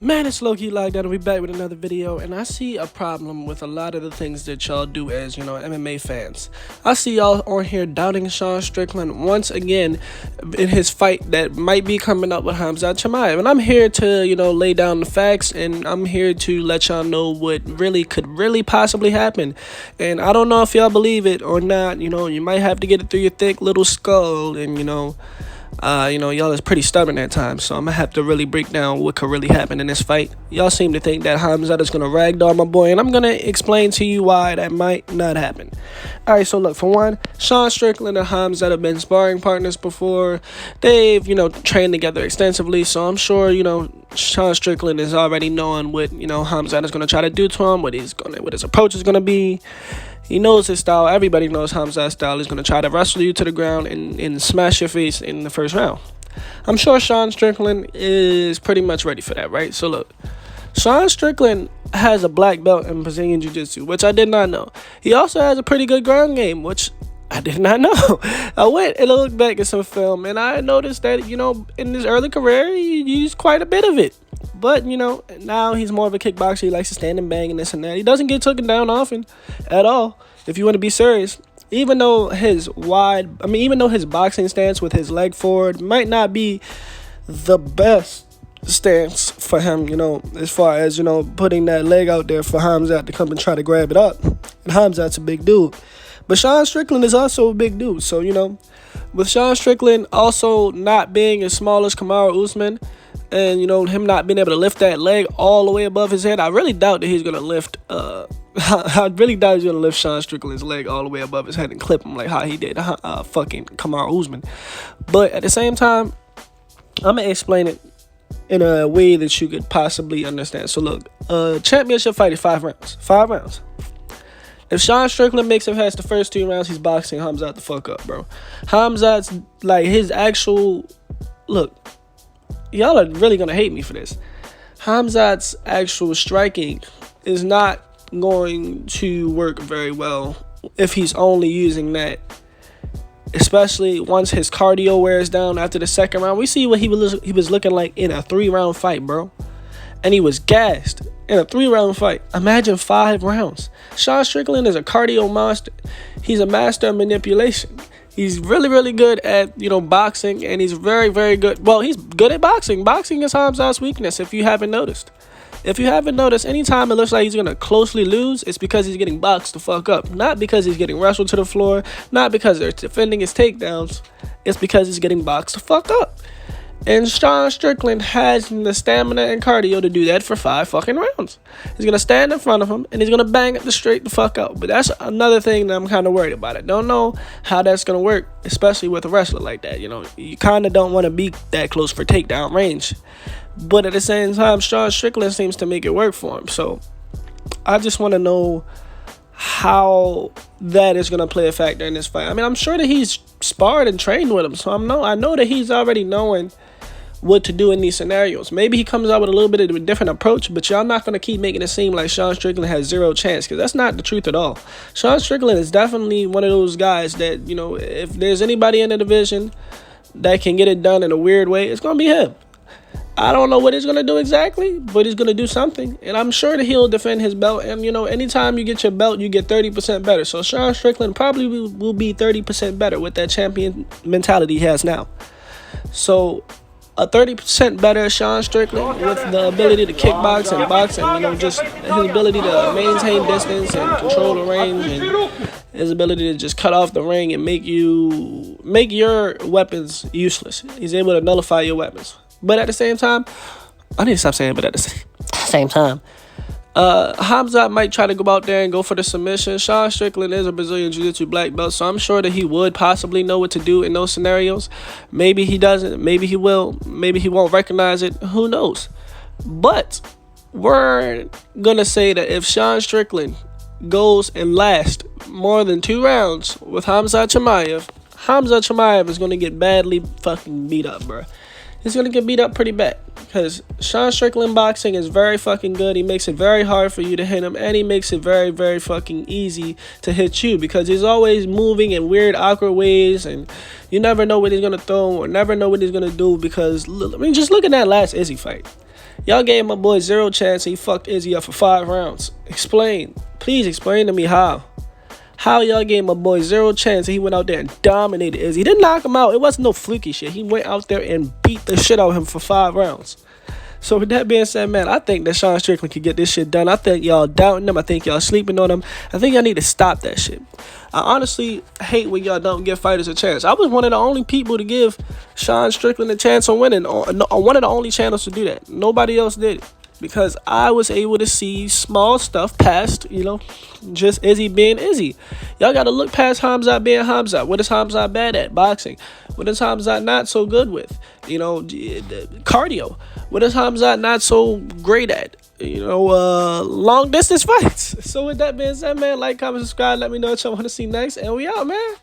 Man, it's low-key like that, and we back with another video, and I see a problem with a lot of the things that y'all do as, MMA fans. I see y'all on here doubting Sean Strickland once again in his fight that might be coming up with CHIMEIV. And I'm here to, lay down the facts, and I'm here to let y'all know what could really possibly happen. And I don't know if y'all believe it or not, you might have to get it through your thick little skull, and, y'all is pretty stubborn at times, so I'm gonna have to really break down what could really happen in this fight. Y'all seem to think that KHAMZAT is gonna ragdoll my boy, and I'm gonna explain to you why that might not happen. Alright, so look, for one, Sean Strickland and KHAMZAT have been sparring partners before. They've, trained together extensively, so I'm sure, Sean Strickland is already knowing what, KHAMZAT is gonna try to do to him, what his approach is gonna be. He knows his style. Everybody knows KHAMZAT's style. He's going to try to wrestle you to the ground and smash your face in the first round. I'm sure Sean Strickland is pretty much ready for that, right? So look, Sean Strickland has a black belt in Brazilian Jiu-Jitsu, which I did not know. He also has a pretty good ground game, which I did not know. I went and looked back at some film, and I noticed that, in his early career, he used quite a bit of it. But, now he's more of a kickboxer. He likes to stand and bang and this and that. He doesn't get taken down often at all, if you want to be serious. Even though his boxing stance with his leg forward might not be the best stance for him, as far as, putting that leg out there for KHAMZAT to come and try to grab it up. And KHAMZAT's a big dude. But Sean Strickland is also a big dude. So, with Sean Strickland also not being as small as Kamaru Usman, and, him not being able to lift that leg all the way above his head, I really doubt that he's going to lift, I really doubt he's going to lift Sean Strickland's leg all the way above his head and clip him like how he did fucking Kamaru Usman. But at the same time, I'm going to explain it in a way that you could possibly understand. So look, championship fight is 5 rounds. 5 rounds. If Sean Strickland makes it past the first 2 rounds, he's boxing KHAMZAT the fuck up, bro. KHAMZAT's, his actual... Look, y'all are really going to hate me for this. KHAMZAT's actual striking is not going to work very well if he's only using that. Especially once his cardio wears down after the second round. We see what he was looking like in a 3-round fight, bro. And he was gassed in a 3-round fight. Imagine 5 rounds. Sean Strickland is a cardio monster. He's a master of manipulation. He's really, really good at, boxing, and he's very, very good. Well, he's good at boxing. Boxing is KHAMZAT's weakness, if you haven't noticed. If you haven't noticed, anytime it looks like he's going to closely lose, it's because he's getting boxed the fuck up. Not because he's getting wrestled to the floor. Not because they're defending his takedowns. It's because he's getting boxed the fuck up. And Sean Strickland has the stamina and cardio to do that for 5 fucking rounds. He's going to stand in front of him, and he's going to bang it straight the fuck out. But that's another thing that I'm kind of worried about. I don't know how that's going to work, especially with a wrestler like that. You kind of don't want to be that close for takedown range. But at the same time, Sean Strickland seems to make it work for him. So I just want to know how that is going to play a factor in this fight. I mean, I'm sure that he's sparred and trained with him. So I know that he's already knowing what to do in these scenarios. Maybe he comes out with a little bit of a different approach, but y'all not going to keep making it seem like Sean Strickland has 0 chance, because that's not the truth at all. Sean Strickland is definitely one of those guys that, if there's anybody in the division that can get it done in a weird way, it's going to be him. I don't know what he's going to do exactly, but he's going to do something. And I'm sure that he'll defend his belt. And, anytime you get your belt, you get 30% better. So Sean Strickland probably will be 30% better with that champion mentality he has now. So a 30% better Sean Strickland with the ability to kickbox and box and, just his ability to maintain distance and control the range and his ability to just cut off the ring and make your weapons useless. He's able to nullify your weapons. But at the same time, I need to stop saying but at the same time, KHAMZAT might try to go out there and go for the submission. Sean Strickland is a Brazilian Jiu-Jitsu black belt, so I'm sure that he would possibly know what to do in those scenarios. Maybe he doesn't. Maybe he will. Maybe he won't recognize it. Who knows? But we're going to say that if Sean Strickland goes and lasts more than 2 rounds with KHAMZAT CHIMEIV, KHAMZAT CHIMEIV is going to get badly fucking beat up, bro. he's going to get beat up pretty bad. Because Sean Strickland boxing is very fucking good. He makes it very hard for you to hit him. And he makes it very, very fucking easy to hit you. Because he's always moving in weird, awkward ways. And you never know what he's going to throw or never know what he's going to do. Because, I mean, just look at that last Izzy fight. Y'all gave my boy zero chance and he fucked Izzy up for 5 rounds. Explain. Please explain to me how. How y'all gave my boy zero chance and he went out there and dominated Izzy. He didn't knock him out. It wasn't no fluky shit. He went out there and beat the shit out of him for 5 rounds. So with that being said, man, I think that Sean Strickland could get this shit done. I think y'all doubting him. I think y'all sleeping on him. I think y'all need to stop that shit. I honestly hate when y'all don't give fighters a chance. I was one of the only people to give Sean Strickland a chance on winning. On one of the only channels to do that. Nobody else did it. Because I was able to see small stuff past, just Izzy being Izzy. Y'all got to look past KHAMZAT being KHAMZAT. What is KHAMZAT bad at? Boxing. What is KHAMZAT not so good with? Cardio. What is KHAMZAT not so great at? Long distance fights. So with that being said, man, like, comment, subscribe. Let me know what y'all want to see next. And we out, man.